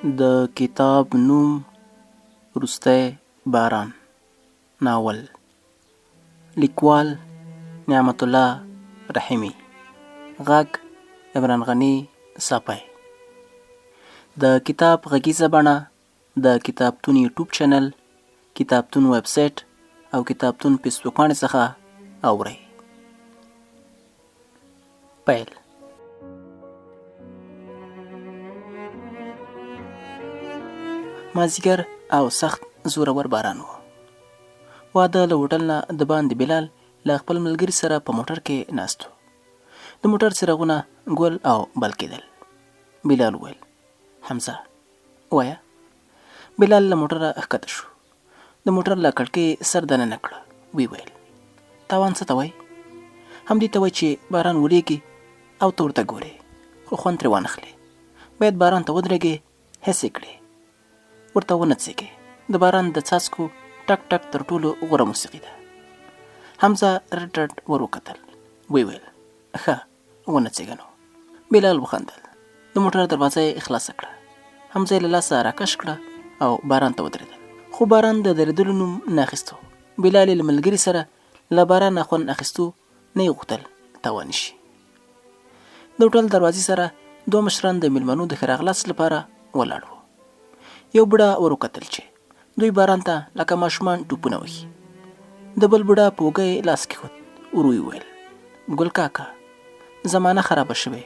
د کتاب نوم وروستی باران ناول لیکوال نعمت الله رحیمی غږ عمران غنی ساپی د کتاب غږیزه بڼه د کتابتون یوټیوب چینل کتابتون ویبسایټ او کتابتون فیسبوک پاڼې څخه اورئ پیل مازیګر او سخت زورور باران و. واده له هوټل نه د باندې بلال له خپل ملګري سره په موټر کې ناست و. د موټر څراغونه ګل او بل کېدل. بلال وویل حمزه وایه. بلال له موټره ښکته شو. د موټر له کړکۍ سر دننه کړه. ویې ویل تاوان څه ته وایي؟ همدې ته وایي چې باران وریږي او ته ورته ګورې خو خوند ترې وانخلې. باید باران ته ودرېږې هسې کړې ورته ونڅېږې. د باران د څاڅکو ټک ټک تر ټولو غوره موسیقي ده. حمزه رټ رټ ور وکتل. ویې ویل ښه ونڅېږه نو. بلال وخندل. د موټر دروازه یې خلاصه کړه. حمزه یې له لاسه راکش کړه او باران ته ودرېدل. خو باران د درېدلو نوم نه اخیستو. بلال یې له ملګري سره له بارانه خوند اخیستو نه یې غوښتل تاواني شي. د هوټل دروازې سره دوه مشران د میلمنو د ښه راغلاست لپاره ولاړ وو. یو بوډا ور وکتل چې دوی باران ته لکه ماشومان ټوپونه وهي. د بل بوډا په اوږه یې لاس کېښود. ورو یې وویل ګل کاکا زمانه خرابه شوې.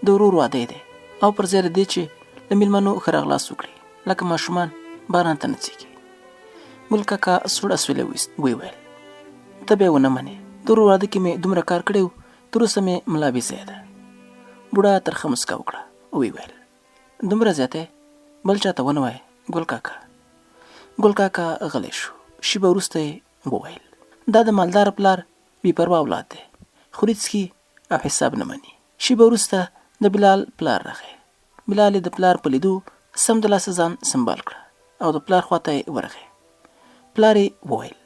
د ورور واده دی او پر ځای دې چې له میلمنو ښه راغلاست وکړي لکه ماشومان باران ته نڅېږي. ګل کاکا سوړ اسویلی ویست. ویې ویل ته بیا ونه منې. د ورور واده کې مې دومره کار کړی و تر اوسه مې ملا بې ځایه ده. بوډا ترخه مسکا وکړه. ویې ویل دومره زیاتی بل چاته ونه وایه ګل کاکا. ګل کاکا غلی شو. شېبه وروسته یې وویل دا د مالدار پلار بې پروا اولاد دی. خوري څښي او حساب نه مني. شېبه وروسته د بلال پلار راغی. بلال یې د پلار په لیدو سمدلاسه ځان سنبال کړه او د پلار خواته یې ورغی. پلار یې وویل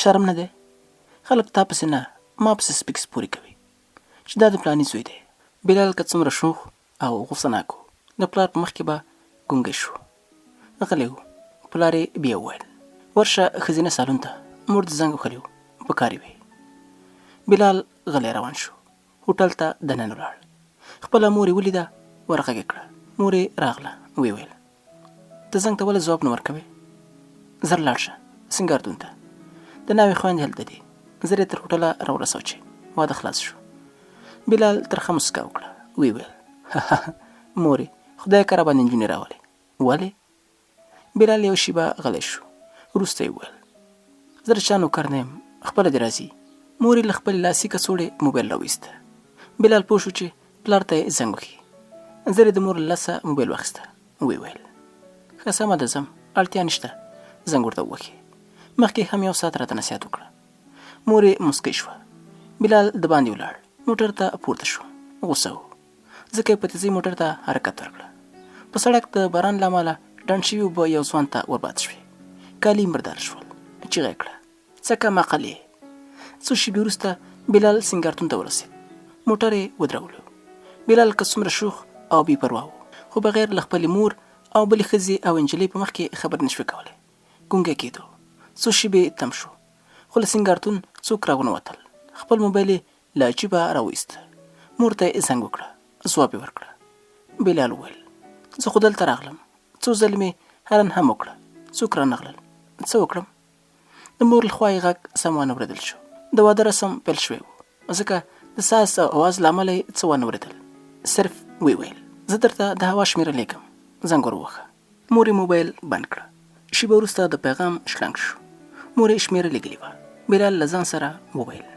شرم نه دی؟ خلک تا پسې نه ما پسې سپیک سپورې کوي چې دا د فلاني زوی دی. بلال که څومره شوخ او غوسه ناک و د پلار په مخ کې به ګونګی شو. غلی و. پلار یې بیا وویل ورشه ښځینه سالون ته مور دې زنګ وهلی و په کار وي. بلال غلی روان شو. هوټل ته دننه ولاړ. خپله مور یې ولیده ورغږ یې کړه. مور یې راغله. ویې ویل ته زنګ ته ولې ځواب نه ورکوې؟ زر لاړ شه سینګاردون ته. د ناوې خویندې هلته دي. زر یې تر هوټله راورسوه چې واده خلاص شو. بلال ترخه مسکا وکړه. ویې ویل مورې خدای که راباندې نجونې راولې. ولې؟ بلال یو شېبه غلی شو. وروسته یې وویل زه د چا نوکر نه یم خپله دې راځي. مور یې له خپلې لاسي کڅوړې موبایل راوایسته. بلال پوه شو چې پلار ته یې زنګ وکړي. زر یې د مور له لاسه موبایل واخیسته. ویې ویل ښه سمه ده ځم اړتیا نشته. زنګ ورته ووهې. مخکې هم یو ساعت راته نصیحت وکړه. مور یې مسکی شوه. بلال د باندې ولاړ. موټر ته پورته شو. غوسه و ځکه یې په تیزۍ موټر ته حرکت ورکړه. په سړک د باران له امله ډنډ شوي اوبه یو ځوان ته ورباد شوې. کالي مردار شول. چیغه یې کړه څه کم عقل یې. څو شېبې وروسته بلال سینګارتون ته ورسېد. موټر یې ودرولو. بلال که څومره شوخ او بې پروا و خو بغیر له خپلې مور او بلې ښځې او نجلۍ په مخ کې خبرې نشوې کولی. ګونګی کېدو. څو شېبې تم شو خو له سینګارتون څوک راونوتل. خپل موبایل یې له جیبه راوایسته. مور ته یې زنګ وکړه. ځواب یې ورکړه. بلال وویل زه خو دلته راغلم. څو ځلې مې هرن هم وکړه څوک رانغلل. څه وکړم؟ د مور له خوا یې غږ سم وانه اورېدل شو. د واده رسم پیل شوی و ځکه د ساز او اواز له امله یې څه وانه اورېدل. صرف ویې ویل زه درته د هوا شمېره لیکم زنګ ور ووهه. مور یې موبایل بند کړه. شېبه وروسته د پیغام شړنګ شو. مور یې شمېره لیکلې وه. بلال له ځان سره وویل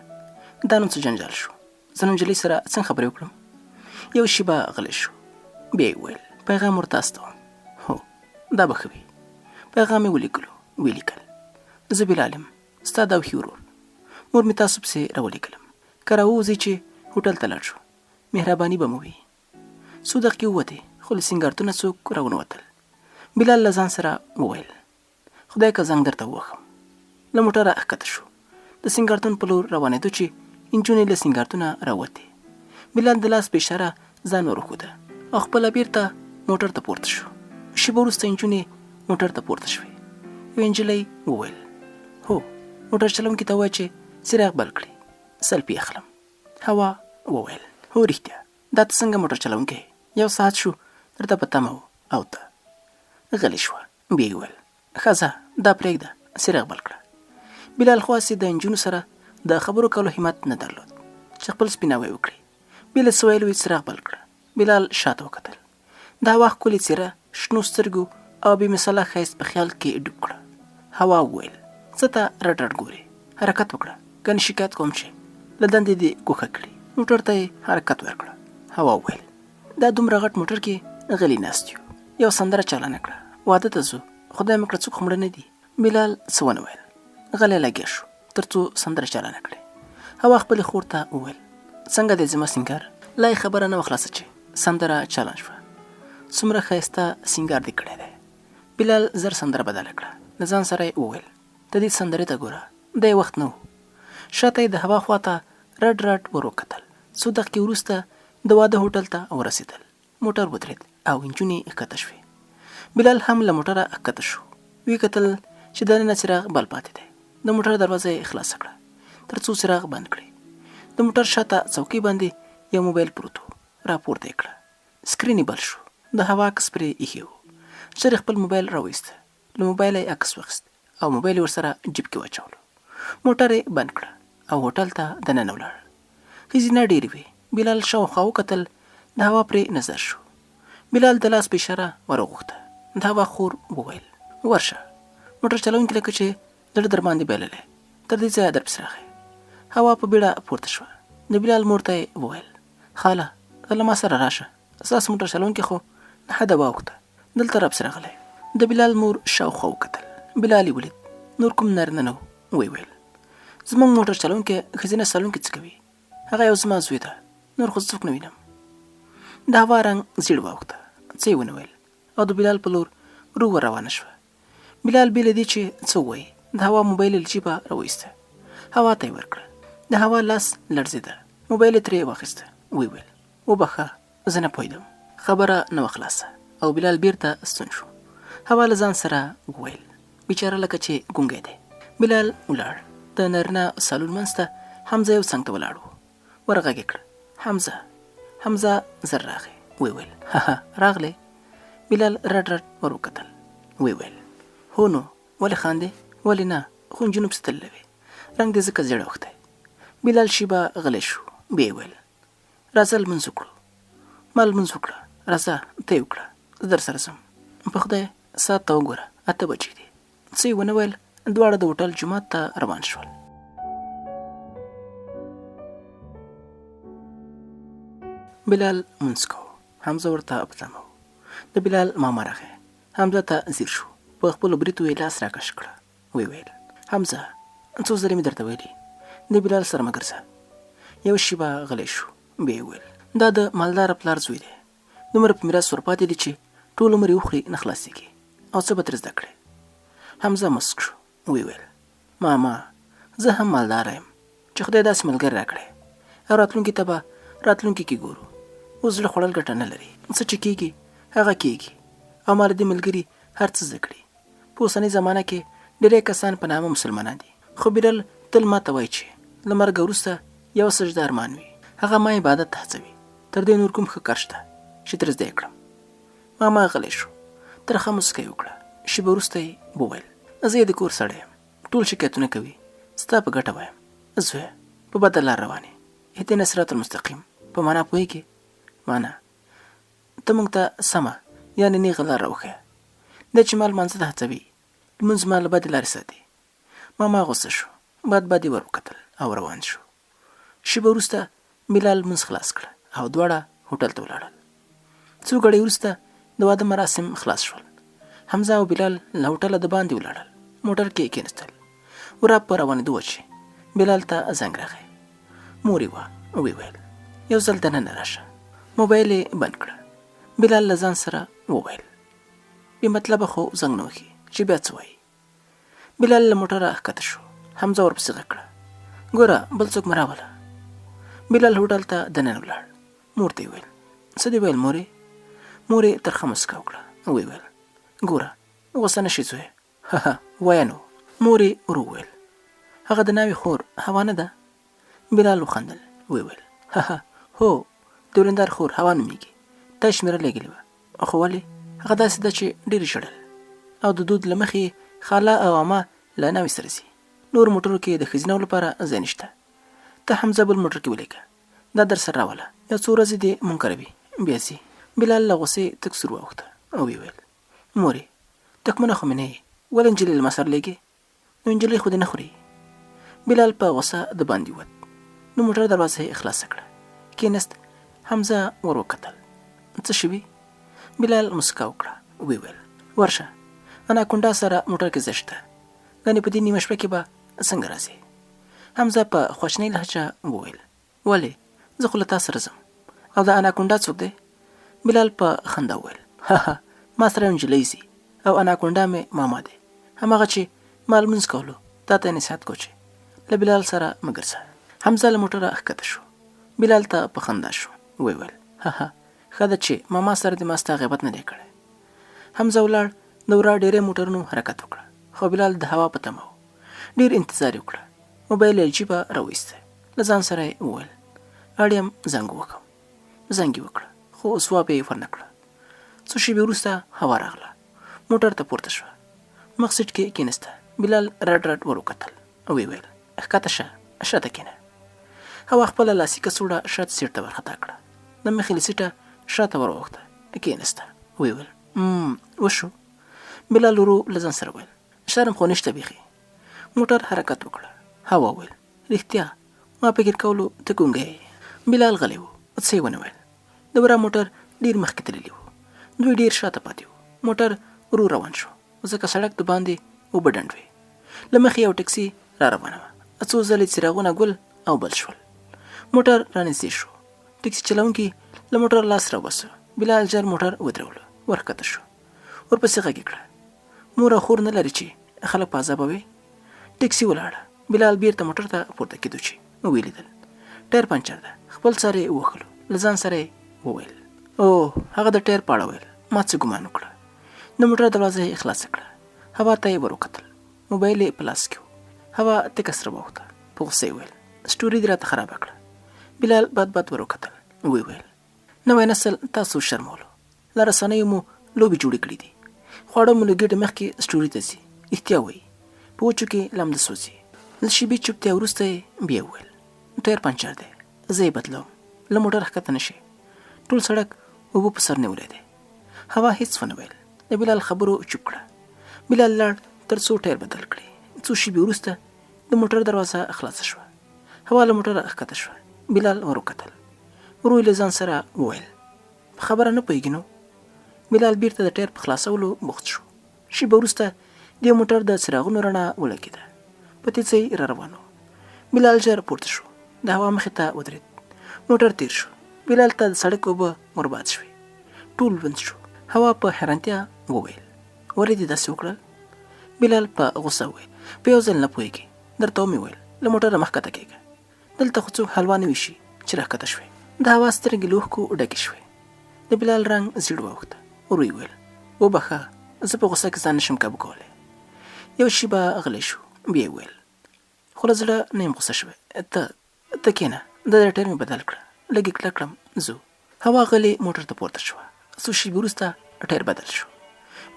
دا نو څه جنجال شو. زه نجلۍ سره څنګه خبرې وکړم؟ یو شېبه غلی شو. بیا یې وویل پیغام ورته استوم. هو دا به ښه وي. پیغام یې ولیکلو. ویې لیکل زه بلال یم ستا د اوښي ورور. مور مې تاسو پسې راولیکلم که راووځئ چې هوټل ته لاړ شو. مهرباني به مو وي. څو دقیقې ووتې خو له سینګارتونه څوک راونوتل. بلال له ځان سره وویل خدای که زنګ درته ووهم. له موټره ښکته شو. د سینګارتون په لور روانېدو چې نجونې له سینګارتونه راوتې. بلال د لاس په اشاره ځان ور وښوده او خپله بېرته موټر ته پورته شو. شېبه وروسته نجونې موټر ته پورته شوې. یوې نجلۍ وویل هو موټر چلونکي ته ووایه چې څراغ بل کړي سلفي اخلم. هوا وویل هو رښتیا دا ته څنګه موټر چلونکی 1 ساعت شو درته په تمه وو او ته غلی شوه. بیا یې وویل ښځه دا پرېږده څراغ بل کړه. بلال خو هسې د نجونو سره د خبرو کولو همت نه درلود چې خپل سپیناوی وکړي. بیا له څه ویلو څراغ بل کړه. بلال شاته وکتل. د هوا ښکلې څېره شنو سترګو او بې مثاله ښایست په خیال کې ډوب کړه. هوا وویل څه ته رټ رټ ګورې حرکت وکړه ګنې شکایت کوم چې له دندې دې ګوښه کړي. موټر ته یې حرکت ورکړه. هوا وویل دا دومره غټ موټر کې غلي ناست یو. یو سندره چالانه کړه واده ته ځو خدای مې کړه څوک خو مړه نه دي. بلال څه ونه ویل. غلی لګیا شو تر څو سندره چالانه کړي. هوا خپلې خور ته وویل څنګه دی زما سینګار. لا یې خبره نه وه خلاصه چې سندره چالان شوه. څومره ښایسته سینګار دې کړی دی. بلال زر سندره بدله کړه. له ځان سره یې وویل د دې سندرې ته ګوره دی وخت نه و. شاته یې د هوا خواته رډ رډ ور وکتل. څو دقیقې وروسته د واده هوټل ته ورسېدل. موټر ودرېد او نجونې ښکته شوې. بلال هم له موټره ښکته شو. ویې کتل چې دننه څراغ بل پاتې دی. د موټر دروازه یې خلاصه کړه تر څو څراغ بند کړي. د موټر شاته څوکۍ باندې یو موبایل پروت و. راپورته یې کړه. سکرین یې بل شو. د هوا عکس پرې ایښی و. ژر خپل موبایل راوایسته. له موبایله یې عکس واخیست او موبایل یې ورسره جیب کې واچولو. موټر یې بند کړه او هوټل ته دننه ولاړ. ښځینه ډېرې وې. بلال شاوخوا وکتل. د هوا پرې نظر شو. بلال د لاس په اشاره ورغوښته. د هوا خور وویل ورشه موټر چلونکي لکه چې زړه در باندې بایللی تر دې ځایه درپسې راغی. هوا په بیړه پورته شوه. د بلال مور ته یې وویل خاله ته له ما سره راشه ستاسو موټر چلونکي خو له حده واوښته دلته راپسې راغلی. د بلال مور شاوخوا وکتل. بلال یې ولید نور کوم نارینه نه و. ویې ویل زموږ موټر چلونکی ښځینه سالون کې څه کوي هغه یو زما زوی ده نور خو څوک نه وینم. د هوا رنګ زیړ واوښته. څه یې ونه ویل او د بلال په لور ورو ور روانه شوه. بلال بې له دې چې څه ووایي د هوا موبایل یې له جیبه راوایسته. هوا ته یې ورکړه. د هوا لاس لړزېده. موبایل یې ترې واخیسته. ویې ویل وبخښه زه نه پوهېدم. خبره نه وه خلاصه او بلال بیرته ستون شو. هوا له ځان سره وویل بیچاره لکه چې ګونګی دی. بلال ولاړ. د نارینه سالون منځ ته حمزه یو څنګ ته ولاړ و. ورغږ یې کړ حمزه زر راغی. ویې ویل هه راغلی. بلال رډ رډ ور وکتل. ویې ویل هو نو ولې خاندې ولې نه خو نجونو پسې تللی وې رنګ دې ځکه زیړ اوښتی. بلال شیبه غلی شو. بیا یې ویل راځه لمونځ وکړو. ما لمونځ وکړه راځه ته یې وکړه زه در سره ځم. په خدای ساعت ته وګوره 8 بجې دي. څه یې ونه ویل. دواړه د هوټل جومات ته روان شول. بلال لمونځ کوو. حمزه ورته په تمه و. د بلال ماما راغی. حمزه ته ځیر شو. په خپلو بریتو یې لاس راکش کړه. ویې ویل حمزه څو ځلې مې درته ویلي د بلال سره مه ګرځه. یو شیبه غلی شو. بیا یې ویل دا د مالداره پلار زوی دی. دومره په میراث ورپاتې دي چې ټول عمر یې وخوري نه خلاصېږي او څه به ترې زده کړې. حمزه مسک شو. ویې ویل ماما زه هم مالداره یم چې خدای داسې ملګری راکړی او راتلونکي ته به راتلونکي کې ګورو. اوس زړه خوړل ګټه نه لري. څه چې کېږي هغه کېږي او ما له دې ملګري هر څه زده کړي. په اوسنۍ زمانه کې ډېری کسان په نامه مسلمانان دي خو بلال تل ما ته وایي چې له مرګه وروسته یو سجده ارمان وي هغه ما عبادت ته هڅوي. تر دې نور کوم ښه کار شته چې ترې زده یې کړم. ماما غلی شو. ترخه مسکا یې وکړه. شېبه وروسته یې وویل زه یې د کور سړی یم ټول شکایتونه کوي ستا په ګټه وایم. زویه په بده لار روان یې اهدنا صراط المستقیم په معنا پوهېږې؟ معنا ته موږ ته سمه یعنې نیغه لار راوښیه. دی چې ما لمانځه ته هڅوي لمونځ ما له بدې لارې ساتي. ماما غوسه شو. بد یې ور وکتل او روان شو. شېبه وروسته بلال لمونځ خلاص کړه او دواړه هوټل ته ولاړل. څو ګړۍ وروسته د واده مراسم خلاص شول. حمزه او بلال له هوټله د باندې ولاړل. موټر کې کېناستل. ورا په روانېدو وه چې بلال ته زنګ راغی. مور یې وه. ویې ویل یو ځل دننه راشه. موبایل یې بند کړه. بلال له ځان سره وویل بې مطلبه خو زنګ نه وهي چې بیا څه وایي. بلال له موټره ښکته شو. حمزه ورپسې غږ کړه ګوره بل څوک مه راوله. بلال هوټل ته دننه ولاړ. مور ته یې ویل څه دې ویل مورې؟ مور یې ترخه مسکا وکړه. ویې ویل ګوره غوسه نشي زویه. وایه نو. مور یې ورو وویل هغه د ناوې خور هوا نه ده؟ بلال وخندل ویې ویل هو د ورېندار خور هوا نومیږي. تا یې شمېره لېږلې وه. خو ولې؟ هغه داسې ده چې ډېرې ژړل او د دود له مخې خاله او عمه له ناوې سره ځي. نور موټرو کې د ښځینهو لپاره ځای نشته. ته حمزه بل موټر کې ولېږه. دا در سره راوله. یو څو ورځې دې مونږ کره وي بیا ځي. بلال له غوسې تک سور واوښته او ویې ویل مورې تکمونه خو مې نه یې ولې نجلۍ له ما سره لېږې؟ نو نجلۍ خو دې نه خوري. بلال په غوسه د باندې ووت. نو موټر دروازه یې خلاصه کړه. کېناست. حمزه ور وکتل. څه شوي؟ بلال مسکا وکړه ویې ویل ورشه اناکونډا سره موټر کې ځای شته. ګنې په دې نیمه شپه کې به څنګه راځې؟ حمزه په خواشنۍ لهجه وویل ولې زه خو له تا سره ځم. او د اناکونډا څوک دی؟ بلال په خندا وویل ما سره یو نجلۍ ځي او اناکونډا مې ماما دی، هماغه چې ما لمونځ کولو تا ته یې نصیحت کو چې له بلال سره مه ګرځه. حمزه له موټره ښکته شو. بلال ته په خندا شو ویې ویل ښه ده چې ماما سره دې ما ستا غیبت نه دی کړی. حمزه ولاړ. د ورا ډېری موټرونو حرکت وکړه خو بلال د هوا په تمه و. ډېر انتظار یې وکړه. موبایل یې جیبه راویسته. له ځان سره یې وویل اړیم زنګ وکړم. زنګ یې وکړه خو ځواب یې ورنه کړه. څو شېبې وروسته هوا راغله. موټر ته پورته شوه. مخ سیټ کې کېناسته. بلال رډ ور وکتل او ویې ویل ښکته شه شاته کېنه. هوا خپله لاسي کڅوړه شاته سیټ ته ورخطا کړه. د مخې له سیټه شاته ور واوښته. کېناسته. ویې ویل وشو؟ بلال ورو له ځان سره ویل شرم خو نشته بیخي. موټر حرکت وکړه. هوا ویل رښتیا ما فکر کولو ته ګونګی یې. بلال غلی و. څه یې ونه ویل. د ورا موټر ډېر مخکې تللی و. دوی ډېر شاته پاتې وو. موټر ورو روان شو ځکه سړک د باندې اوبه ډنډ وې. له مخې یو ټکسي را روانه وه. څو ځلې څراغونه ګل او بل شول. موټر رانږدې شو. ټکسي چلوونکي له موټر لاس راوباسه. بلال ژر موټر ودرولو. ورښکته شو. ورپسې غږ یې کړه مور او خور نه لري چې خلک په عذابوي؟ ټکسي ولاړه. بلال بیرته موټر ته پورته کېدو چې ویې لیدل ټایر پنچر ده. خپل سر یې ووهلو. له ځان سره یې وویل او هغه د ټایر په اړه ویل. ما څه ګمان وکړه. د موټر دروازه یې خلاصه کړه. هوا ته یې ور وکتل. موبایل یې په لاس کې و. هوا تکه سره واوښته. په غوسه یې ویل سټوري دې راته خرابه کړه. بلال بد ور وکتل. ویې ویل نوی نسل تاسو شرمولو. له رسنیو مو لوبې جوړې کړې دي. خواړه مو له ګېډې مخکې سټوري ته ځي. رښتیا وایي په وچو کې لمده سوځي. له شېبې چوپتیا وروسته یې بیا وویل ټایر پنچر دی. زه یې بدلوم. له موټر ښکته نه شي. ټول سړک اوبه په سر نیولی دی. هوا هېڅ ونه ویل. د بلال خبرو چوپ کړه. بلال لاړ تر څو ټایر بدل کړي. څو شېبې وروسته د موټر دروازه خلاصه شوه. هوا له موټره ښکته شوه. بلال ور وکتل. ورو یې له ځان سره وویل په خبره نه پوهېږي نو؟ بلال بیرته د ټایر په خلاصولو بوخت شو. شېبه وروسته د موټر د څراغونو رڼا ولګېده. په تېزۍ را روان و. بلال ژر پورته شو. د هوا مخې ته ودرېد. موټر تېر شو. بلال ته د سړک اوبه ورباد شوې. ټول لوند شو. هوا په حیرانتیا وویل ولې دې داسې وکړل؟ بلال په غوسه وویل په یو ځل نه پوهېږې. درته ومې ویل له موټره مخ کښته کېږه. دلته خو څوک حلوا نه ویشي چې راښکته شوې. د هوا سترګې له اوښکو ډکې شوې. د بلال رنګ زیړ واوښته. ورو یې ویل وبخښه زه په غوسه کې ځان نشم کابو کولی. یو شېبه غلی شو. بیا یې ویل خو له زړه نه یم غوسه شوی. ته کښېنه. دا ټایر مې بدل کړه. لږ یې کلک کړم ځو. هوا غلې موټر ته پورته شوه. څو شېبې وروسته ټایر بدل شو.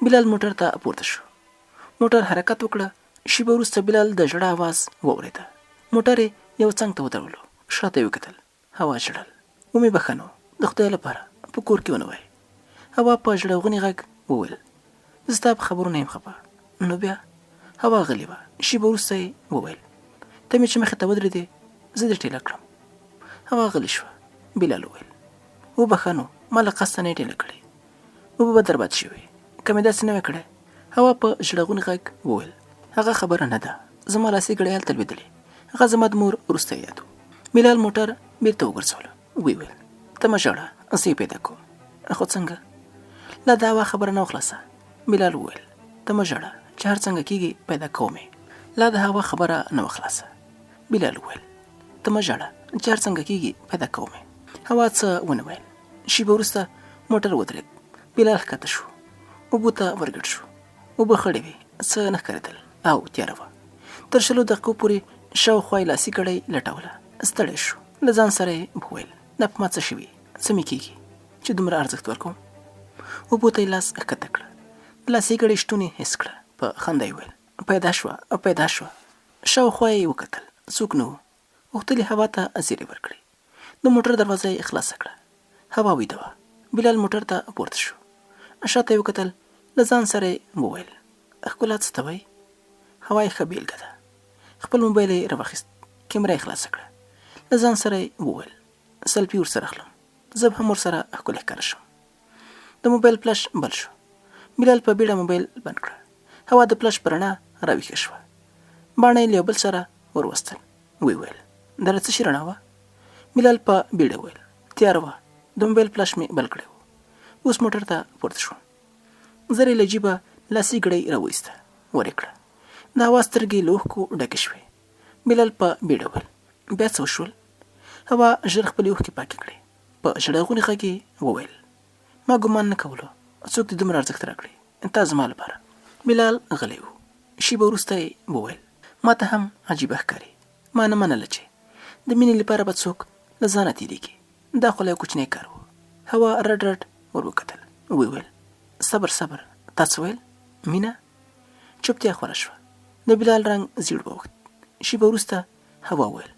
بلال موټر ته پورته شو. موټر حرکت وکړه. شېبه وروسته بلال د ژړا اواز واورېده. موټر یې یو څنګ ته ودرولو. شاته یې وکتل. هوا ژړل. ومې بښنه د خدای لپاره په کور کې ونه وایې. هوا په ژړغوني غږ وویل زه ستا په خبرو نه یم خفه. نو بیا؟ هوا غلې وه. شېبه وروسته یې وویل ته مې چې مخې ته ودرېدې زه دې ټېله کړم. هوا غلې شوه. بلال وویل وبښه نو ما له قصده نه یې ټېله کړې. اوبه به درباد شوې که مې داسې نه وی کړی. هوا په ژړغوني غږ وویل هغه خبره نه ده. زما لاسي ګړیال ته لوېدلې. هغه زما د مور وروسته یاد و. بلال موټر بېرته وګرځولو. ویې ویل ته مه ژاړه زه یې پیدا کوم. خو څنګه؟ لا د هوا خبره نه وخلاصه. بلال وویل ته مه ژاړه چې هر څنګه کېږي پیدا کوم یې. لا د هوا خبره نه وخلاصه. بلال وویل ته مه ژاړه چې هر څنګه کېږي پیدا کوم یې. هوا څه ونه ویل. شېبه وروسته موټر ودرېد. بلال ښکته شو. اوبو ته ورګډ شو. اوبه خړې وې، څه نه ښکارېدل او تیاره وه. تر 20 دقیقو پورې شاوخوا یې لاسي کړۍ لټوله. ستړی شو. له ځان سره یې وویل دا په ما څه شوي، څه مې کېږي چې دومره ارزښت ورکوم. اوبو ته یې لاس ښکته کړه. د لاسي کړۍ شتون یې حس کړه. په خندا یې وویل پیدا شوه. شاوخوا یې وکتل، څوک نه و. غوښتل یې هوا ته زیرې ورکړي. د موټر دروازه یې خلاصه کړه. هوا ویده وه. بلال موټر ته پورته شو. شاته یې وکتل. له ځان سره یې وویل ښکلا څه ته وایي؟ هوا یې ښه بیلګه ده. خپل موبایل یې راواخیست. کیمره یې خلاصه کړه. له ځان سره یې وویل سلفي ورسره اخلم، زه به هم ورسره ښکلی ښکاره شم. د موبایل فلش بل شو. بلال په بیړه موبایل بند کړه. هوا د فلش په رڼا راویښه شوه. باڼه یې له یو بل سره وروستل. ویې ویل دا له څه شي رڼا وه؟ بلال په بیړه وویل تیاره وه، د موبایل فلش مې بل کړی و. اوس موټر ته پورته شوم. زر یې له جیبه لاسي ګړۍ راوایسته، ور یې کړه. د هوا سترګې له اوښکو ډکې شوې. بلال په بیړه وویل بیا څه وشول؟ هوا ژر خپلې اوښکې پاکې کړې. په ژړغوني غږ یې وویل ما ګمان نه کولو څوک دې دومره ارزښت راکړي، تا زما لپاره. بلال غلی و. شیبه وروسته یې وویل ما ته هم عجیبه ښکاري. ما نه منله چې د مینې لپاره به څوک له ځانه تېرېږي. دا خو لا یو کوچنی کار و. هوا رډ رډ ور وکتل. ویې ویل صبر تا څه ویل؟ مینه؟ چوپتیا خوره شوه. د بلال رنګ زیړ واوښت. شیبه وروسته هوا وویل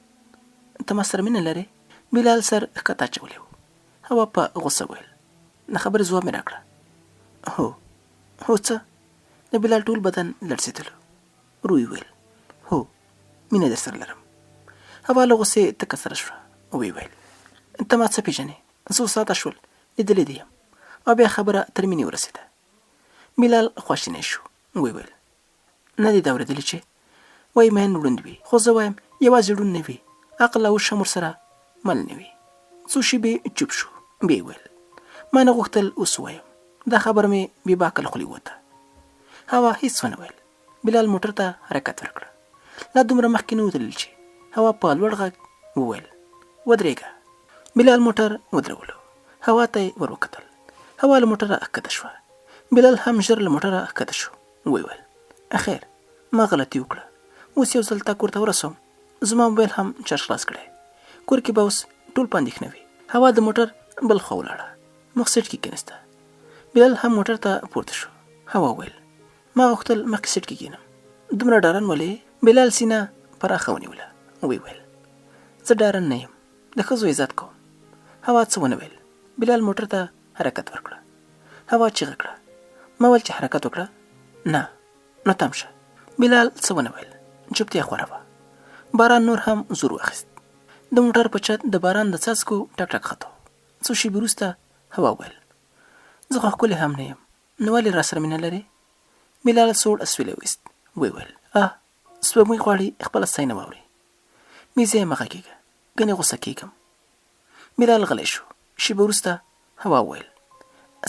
ته ما سره مینه لرې؟ بلال سر ښکته اچولی و. هوا په غوسه وویل د خبرې ځواب مې راکړه. هو څه؟ د بلال ټول بدن لړزېدلو. ورو یې ویل هو مینه در سره لرم. هوا له غوسې تکه سره شوه. ویې ویل ته ما څه پېژنې؟ 2 ساعته شول لیدلی دې یم او بیا خبره تر مینې ورسېده. بلال خواشینی شو. ویې ویل نه دې دا اورېدلي چې وایي مین ړوند وي، خو زه وایم یوازې ړوند نه وي، عقل او شم ورسره مل نه وي. څو شېبې چوپ شو. بیا یې ویل ما نه غوښتل اوس ووایم، دا خبره مې بې باکه له خولې ووته. هوا هېڅ ونه ویل. بلال موټر ته حرکت ورکړه. لا دومره مخکې نه و تللي چې هوا په لوړ غږ وویل ودرېږه. بلال موټر ودرولو. هوا ته یې ور وکتل. هوا له موټره ښکته شوه. بلال هم ژر له موټره ښکته شو. ویې ویل اخیر ما غلطي وکړه، اوس یو ځل تا کور ته ورسوم. زما موبایل هم چارج خلاص کړی. کور کې به اوس ټول په اندېښنه وي. هوا د موټر بل خوا ولاړه. مخ سیټ کې کېناسته. بلال هم موټر ته پورته شو. هوا ویل ما غوښتل مخکې سیټ کې کېنم. دومره ډارن ولې؟ بلال سینه پراخه ونیوله. ویې ویل زه ډارن نه یم، د ښځو عزت کوم. هوا څه ونه ویل. بلال موټر ته حرکت ورکړه. هوا چیغه کړه ما ویل چې حرکت وکړه؟ نه نو تم شه. بلال څه ونه ویل. چوپتیا خوره وه. باران نور هم زور واخیست. د موټر په چت د باران د څاڅکو ټک ټک خته. څو شېبې وروسته هوا ویل زه خو ښکلې هم نه یم، نو ولې راسره مینه لرې؟ بلال سوړ اسویلی وایست. ویې ویل سپوږمۍ غواړي خپله ستاینه واوري. مې زه یې مه غږېږه، ګنې غوسه کېږم. بلال غلی شو. شېبه وروسته هوا وویل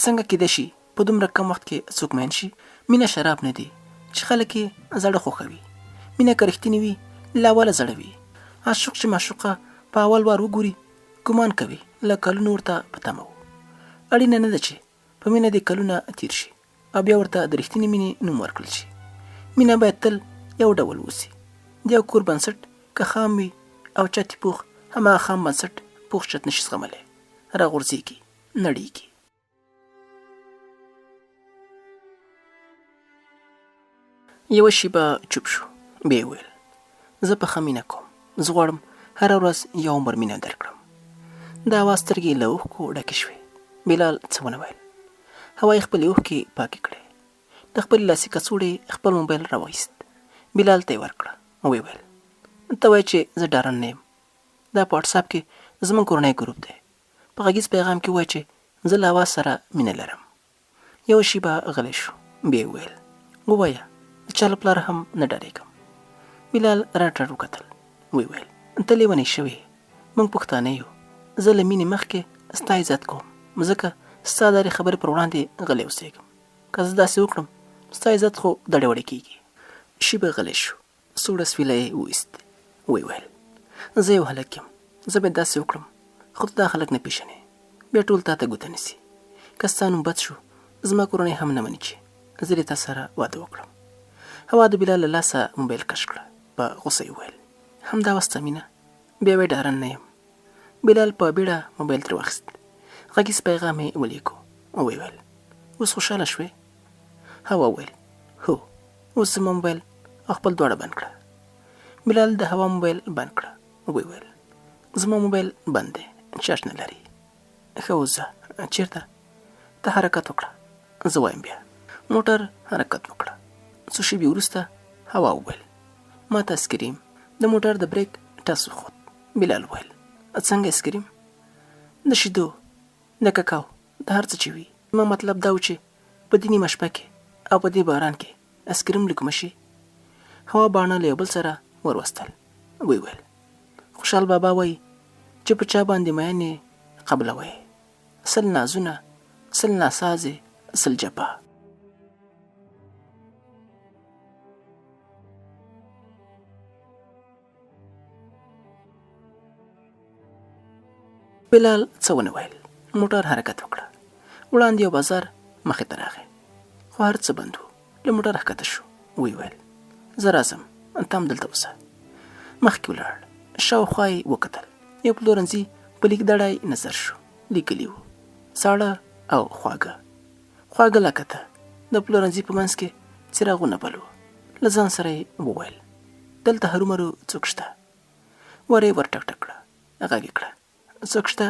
څنګه کېدای شي په دومره کم وخت کې څوک مین شي؟ مینه شراب نه دی چې خلک یې زړه خوښوي. مینه که رښتینې وي له اوله زړه وي. عاشق چې معشوقه په اول وار وګوري ګمان کوي له کلونو ورته په تمه و. اړینه نه ده چې په مینه دې کلونه تیر شي او بیا ورته د رښتینې مینې نوم ورکړل شي. مینه باید تل یو ډول اوسي. د یو کور بنسټ که خام وي او چت یې پوخ، هماغه خام بنسټ پوخ چت نشي زغملی، راغورځېږي، نړېږي. یوه شېبه چوپ شو. بیا یې ویل زه په ښه مینه کوم. زه غواړم هره ورځ یو عمر مینه درکړم. د هوا سترګې له اوښکو ډکې شوې. بلال څه ونه ویل. هوا یې خپلې اوښکې پاکې کړې. د خپلې لاسي کڅوړې خپل موبایل راوایست. بلال ته یې ورکړه. ویې ویل ته وایې چې زه ډارن نه یم. دا په واټساپ کې زموږ کورنی ګروپ دی. په غږیز پیغام کې وایه چې زه له هوا سره مینه لرم. یوه شېبه غلی شو. بیا یې ویل ووایه د چا له پلاره هم نه ډارېږم. بلال راټ راټ وکتل. ویې ویل ته لیونی شوې. موږ پښتانه یو. زه له مینې مخکې ستا عزت کوم، ځکه ستا د هرې خبرې پر وړاندې غلی اوسېږم. که زه داسې وکړم ستا عزت خو دړې وړې کېږي. شېبه غلی شو. سوړ اسویلی یې وایست. ویې ویل زه یو هلک یم. زه باید داسې وکړم خو ته دا خلک نه پېژنې، بیا ټول تا ته ګوته نیسي. که ستا نوم بد شو زما کورنۍ هم نه مني چې زه دې تا سره واده وکړم. هوا د بلال له لاسه موبایل کش کړه. په غوسه یې وویل همدا وسته مینه، بیا وایې ډارن نه یم. بلال په بیړه موبایل ترې واخیست. غږیز پیغام یې ولیکو. ویې ویل اوس خوشحاله شوې؟ هوا وویل هو، اوس زما موبایل او خپل دواړه بند کړه. بلال د هوا موبایل بند کړه. ویې ویل زما موبایل بند دی، چارج نه لري. ښه اوس ځه. چېرته؟ ته حرکت وکړه، زه وایم بیا. موټر حرکت وکړه. څو شېبې وروسته هوا وویل ما ته اسکریم. د موټر د بریک ټس وخوت. بلال وویل څنګه اسکریم؟ د شیدو، د ککاو، د هر څه چې وي. ما مطلب دا و چې په دې نیمه شپه کې او په دې باران کې اسکریم لږ شي. هوا باڼه له یو بل سره وروستل. ویې ویل خوشحال بابا وایي چې په چا باندې مینې قبلوئ، سل نازونه، سل ناسازې، سل جپا. بلال څه ونه ویل. موټر حرکت وکړه. وړاندې یو بازار مخې ته راغی، خو هر څه بند و. له موټر ښکته شو. ویې ویل زه راځم، ته هم دلته اوسه. مخکې ولاړ. شاوخوا یې وکتل. یو پلورنځي په لیک دړی نظر شو. لیکلي وو ساړه او خواږه. خواږه لکه ته. د پلورنځي په منځ کې څراغونه بل وو. له ځان سره یې وویل دلته هرومرو څوک شته؟ ور یې ور ټک ټک کړه. غږ یې کړه څوک شته؟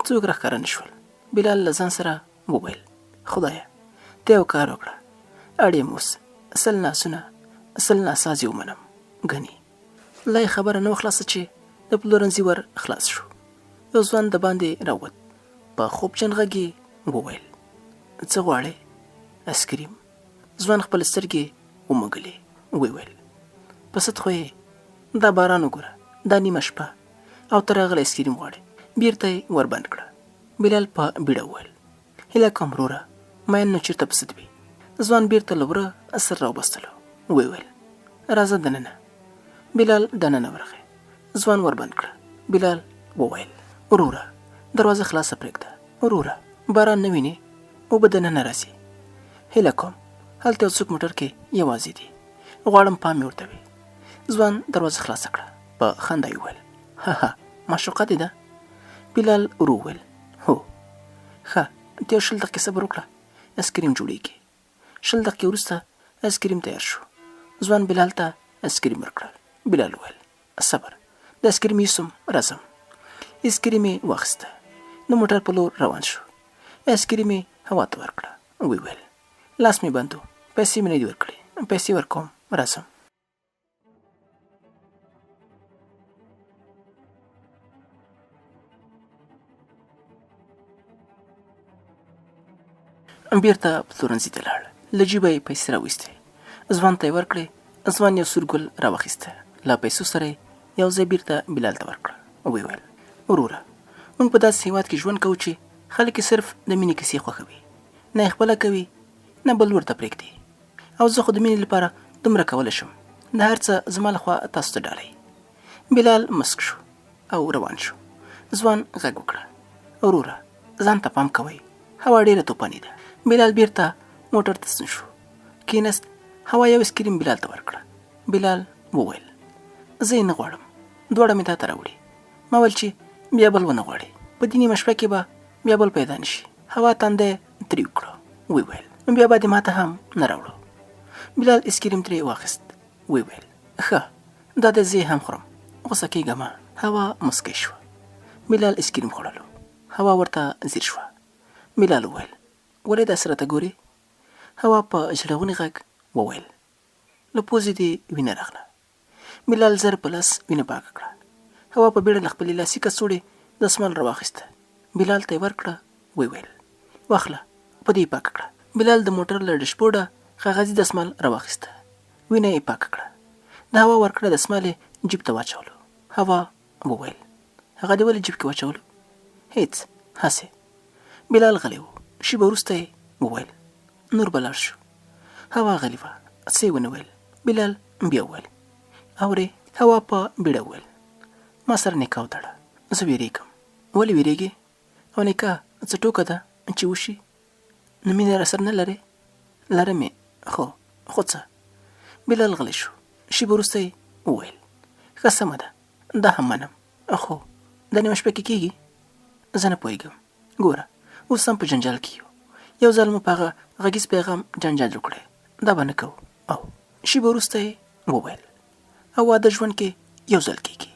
څوک راښکاره نه شول. بلال له ځان سره وویل خدایه ته یو کار وکړه، اړ یم اوس سل ناسونه، سل ناسازې ومنم. ګنې لا یې خبره نه وه خلاصه چې د پلورنځي ور خلاص شو. یو ځوان د باندې راووت. په خوبچن غږ یې وویل څه غواړې؟ اسکریم. ځوان خپل سترګې ومږلې. ویې ویل په ست خو یې دا باران وګوره، دا نیمه شپه او ته راغلی اسکریم غواړې. بیرته یې ور بند کړه. بلال په بیړه وویل هیله کوم وروره، مین نو چېرته په ست وي. ځوان بیرته له وره سر راوبستلو. ویې ویل راځه دننه. بلال دننه ورغی. ځوان ور بند کړه. بلال وویل وروره دروازه خلاصه پرېږده. وروره باران نه وینې، اوبه دننه راځي. هیله کوم هلته یو څوک موټر کې یوازې دي، غواړم پام مې ورته وي. ځوان دروازه خلاصه کړه. په خندا یې وویل ها معشوقه دې ده؟ بلال ورو وویل هو. ښه ته یو 20 دقیقې صبر وکړه، اسکریم جوړیږي. 20 دقیقې وروسته اسکریم تیار شو. ځوان بلال ته اسکریم ورکړه. بلال وویل صبر، د اسکریم یوسم راځم. اسکریم یې واخیسته. د موټر په لور روان شو. اسکریم یې هوا ته ورکړه. ویې ویل لاس مې بند و، پیسې مې نه دي ورکړې، پیسې ورکوم راځم. بیرته پلورنځي ته لاړ. له جیبه یې پیسې راویستې. ځوان ته یې ورکړې. ځوان یو سور ګل راواخیسته. له پیسو سره یې یو ځای بیرته بلال ته ورکړه. ویې ویل وروره موږ په داسې هېواد کې ژوند کوو چې خلک یې صرف د مینې کیسې خوښوي، نه یې خپله کوي نه بل ورته پرېږدي. او زه خو د مینې لپاره دومره کولی شم. د هر څه زما لخوا تاسو ته ډالۍ. بلال مسک شو او روان شو. ځوان غږ وکړه وروره ځان ته پام کوئ، هوا ډېره توپانې ده. بلال بیرته موټر ته ستون شو. کېناست. هوا یو اسکریم بلال ته ورکړه. بلال وویل زه یې نه غواړم، دواړه مې تا ته راوړي. ما ویل چې بیا بل ونه غواړې، په دې نیمه شپه کې به بیا بل پیدا نه شي. هوا تنده ترېو کړه. ویې ویل بیا به دې ما ته هم نه راوړو. بلال اسکریم ترې واخیست. ویې ویل ښه دا دی زه یې هم خورم، غوسه کېږه مه. هوا مسکی شوه. بلال اسکریم خوړلو. هوا ورته ځیر شوه. بلال وویل ولې داسې راته ګورې؟ هوا په ژړغوني غږ وویل له پوزې دې وینه راغله. بلال زر په لاس وینه پاکه کړه. هوا په بیړه له خپلې لاسي کڅوړې دسمال راواخیسته. بلال ته یې ورکړه. ویې ویل واخله په دې یې پاکه کړه. بلال د موټر له ډشبورډه کاغذي دسمال راواخیسته. وینه یې پاکه کړه. د هوا ورکړه دسمال یې جیب ته واچولو. هوا وویل هغه دې ولې جیب کې واچولو؟ هیڅ، هسې. بلال غلی و. شیبه وروسته یې وویل نور به لاړ شو. هوا غلې وه، څه یې ونه ویل. بلال بیا وویل اورې؟ هوا په بیړه وویل ما سره نکاح وتړه، زه ویرېږم. ولې ویرېږې؟ او نکاح څه ټوکه ده چې وشي؟ نو مینه راسره نه لرې؟ لرمې، خو څه؟ بلال غلی شو. شیبه وروسته یې وویل ښه سمه ده، دا هم منم، خو دا نیمه شپه کې کېږي؟ زه نه پوهېږم. ګوره اوس هم په جنجال کې یو ځل مو په هغه غږیز پیغام جنجال جوړ کړی، دا به نه کوو. او شیبه وروسته یې وویل او واده ژوند کې یو ځل کېږي،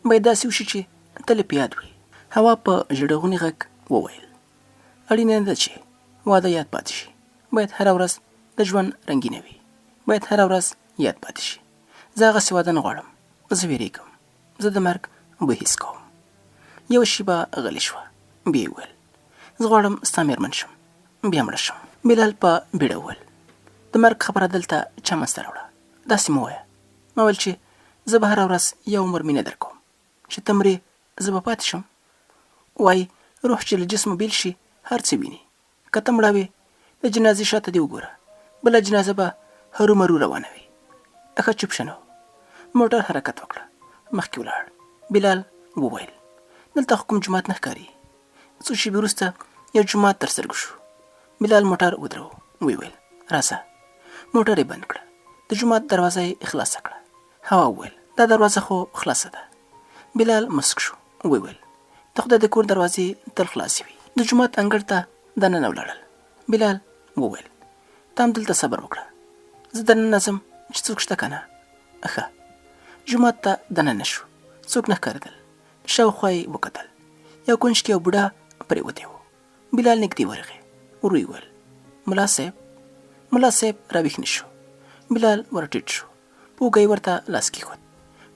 باید داسې وشي چې تل یې په یاد وي. هوا په ژړغوني غږ وویل اړینه نه ده چې واده یاد پاتې شي، باید هره ورځ د ژوند رنګینه وي، باید هره ورځ یاد پاتې شي. زه هغسې واده نه غواړم، زه ویرېږم، زه د مرګ بوی حس کوم. یوه شیبه غلی شوه، بیا یې وویل زه غواړم ستا مېرمن شم، بیا مړه شم. بلال په بیړه وویل د مرګ خبره دلته چا منځته راوړه، داسې مه وایه. ما ویل چې زه به هره ورځ یو عمر مینه در کوم، چې ته مرې زه به پاتې شم. وایي روح چې له جسمه بیل شي هر څه ویني. که ته مړه وې د جنازې شاته دې وګوره، بله جنازه به هرومرو روانه وي. ښه چوپ شه نو. موټر حرکت وکړه، مخکې ولاړ. بلال وویل دلته خو کوم جومات نه ښکاري. څو شېبې وروسته یو جومات تر سترګو شو. بلال موټر ودرو، ویې ویل راځه. موټر یې بند کړه، د جومات دروازه یې خلاصه کړه. هوا وویل دا دروازه خو خلاصه ده. بلال مسک شو، ویې ویل د خدای د کور دروازې تل خلاصې وي. د جومات انګړ ته دننه ولاړل. بلال وویل ته هم دلته صبر وکړه، زه دننه ځم چې څوک شته که نه. ښه. جومات ته دننه شو، څوک نه ښکارېدل. شاوخوا یې وکتل، یو کونج کې یو بوډا پرېوتی و. بلال نږدې ورغی، ور ویې ویل ملا صاحب. ملا صاحب راویښ نه شو. بلال ور ټیټ شو، په اوږه یې ورته لاس کېښود،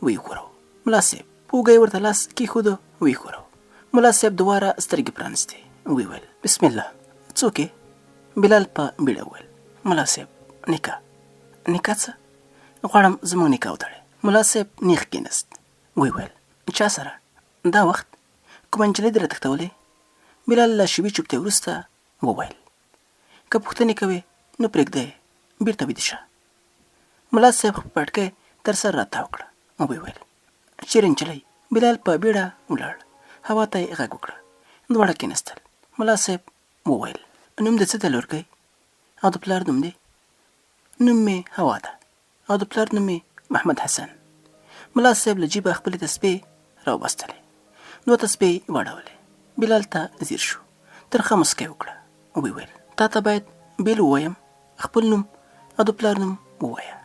ویې ښورو. ملا صاحب په اوږه یې ورته لاس کېښودو، ویې ښورو. ملا صاحب دواره سترګې پرانیستې، ویې ویل بسم الله. څوک یې؟ بلال په بیړه وویل ملا صاحب نکاح. نکاح څه؟ غواړم زموږ نکاح وتړې. ملا صاحب نیغ کېناست، ویې ویل چا سره؟ دا وخت کومه نجلۍ دې راتښتولې؟ بلال له شېبې چوپتیا وروسته وویل که پوښتنې کوې نو پرېږده یې، بېرته ویده شه. ملا صاحب پټکی تر سر راتاو کړه، ویې ویل چېرې نجلۍ؟ بلال په بیړه ولاړ، هوا ته یې غږ وکړه. دواړه کېناستل. ملا صاحب وویل نوم دې څه دی لورګی؟ او د پلار نوم دې؟ نوم مې هوا ده او د پلار نوم مې محمد حسن. ملا صاحب له جیبه خپلې تسبیح راوبستلې، 2 تسبیح یې واړولې. بلال ته ځیر شو، ترخه مسکا یې وکړه، ویې ویل تا ته باید بیل ووایم، خپل نوم او د پلار نوم ووایه.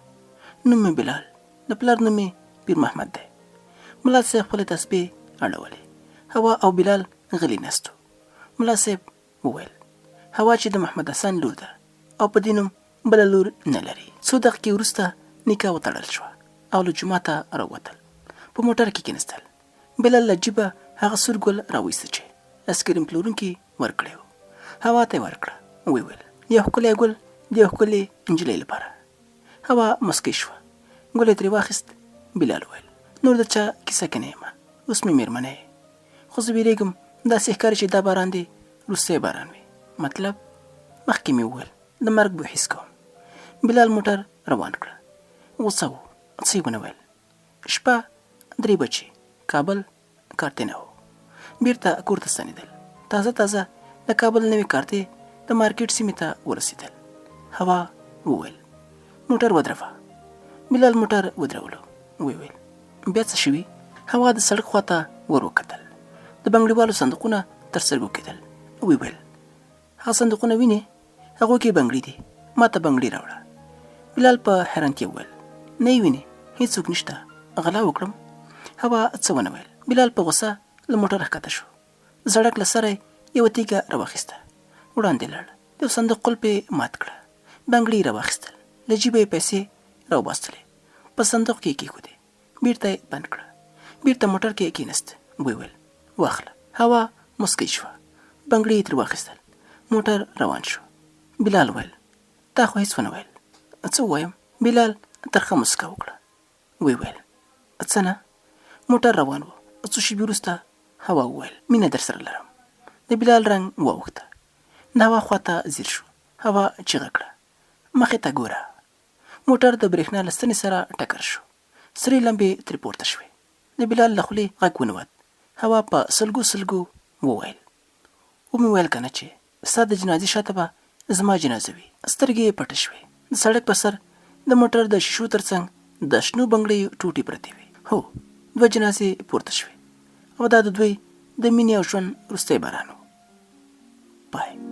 نوم مې بلال، د پلار نوم مې پیر محمد دی. ملا صاحب خپلې تسبیح اړولې. هوا او بلال غلي ناست وو. ملا صاحب وویل هوا چې د محمد حسن لور ده او په دې نوم بله لور نه لري. څو دقیقې وروسته نکاح وتړل شوه او له جوماته راووتل. په موټر کې کېناستل. بلال له جیبه هغه سور ګل راوایسته چې اسکریم پلورونکي ورکړی و. هوا ته یې ورکړه، ویې ویل یو ښکلی ګل د یو ښکلې نجلۍ لپاره. هوا مسکی شوه، ګل یې ترې واخیست. بلال وویل نور د چا کیسه کې نه یم، اوس مې مېرمنه یې، خو زه ویرېږم داسې ښکاري چې دا باران دی وروستی باران وي. مطلب مخکې مې وویل د مرګ بوی حس کوم. بلال موټر روان کړه. غوسه و، څه یې ونه ویل. شپه 3 بجې، کابل کارتې نه و. بیرته کور ته ستنېدل. تازه د کابل نوې کارتې د مارکیټ سیمې ته ورسېدل. هوا وویل موټر ودروه. بلال موټر ودرولو، ویې ویل بیا څه شوي؟ هوا د سړک خواته ور وکتل. د بنګړیوالو صندوقونه تر سترګو کېدل. ویې ویل هغه صندوقونه وینې؟ هغو کې بنګړي دي، ما ته بنګړي راوړه. بلال په حیرانتیا وویل نه یې وینې؟ هېڅوک نشته، غلا وکړم؟ هوا څه ونه ویل. بلال په غوسه له موټره ښکته شو. زړک له سره یوه تیږه راواخیسته، وړاندې لاړ. یو صندوق قلف یې مات کړه، بنګړي یې راواخیستل، له جیبه یې پیسې راوباستلې، په صندوق کې یې کېښودې، بیرته یې بند کړه. بیرته موټر کې یې کېناست، ویې ویل واخله. هوا مسکی شوه، بنګړي یې ترې واخیستل، موټر روان شو. بلال ویل تا خو هېڅ ونه ویل. څه ووایم؟ بلال ترخه مسکا وکړه، ویې ویل څه نه. موټر روان و. څو شېبې وروسته هوا وویل مینه در سره لرم. د بلال رنګ واوښته، د هوا خواته ځیر شو. هوا چیغه کړه مخې ته ګوره. موټر د برېښنا له ستنې سره ټکر شو، سرې لمبې ترې پورته شوې. د بلال له خولې غږ ونوت. هوا په سلګو وویل ومې ویل که نه چې ستا د جنازې شاته به زما جنازه وي. سترګې یې پټې شوې. د سړک په سر د موټر د شیشو ترڅنګ د شنو بنګړیو ټوټې پرتې وې. هو، 2 جنازې پورته شوې او دا د دوی د مینې او ژوند وروستی باران و. پای.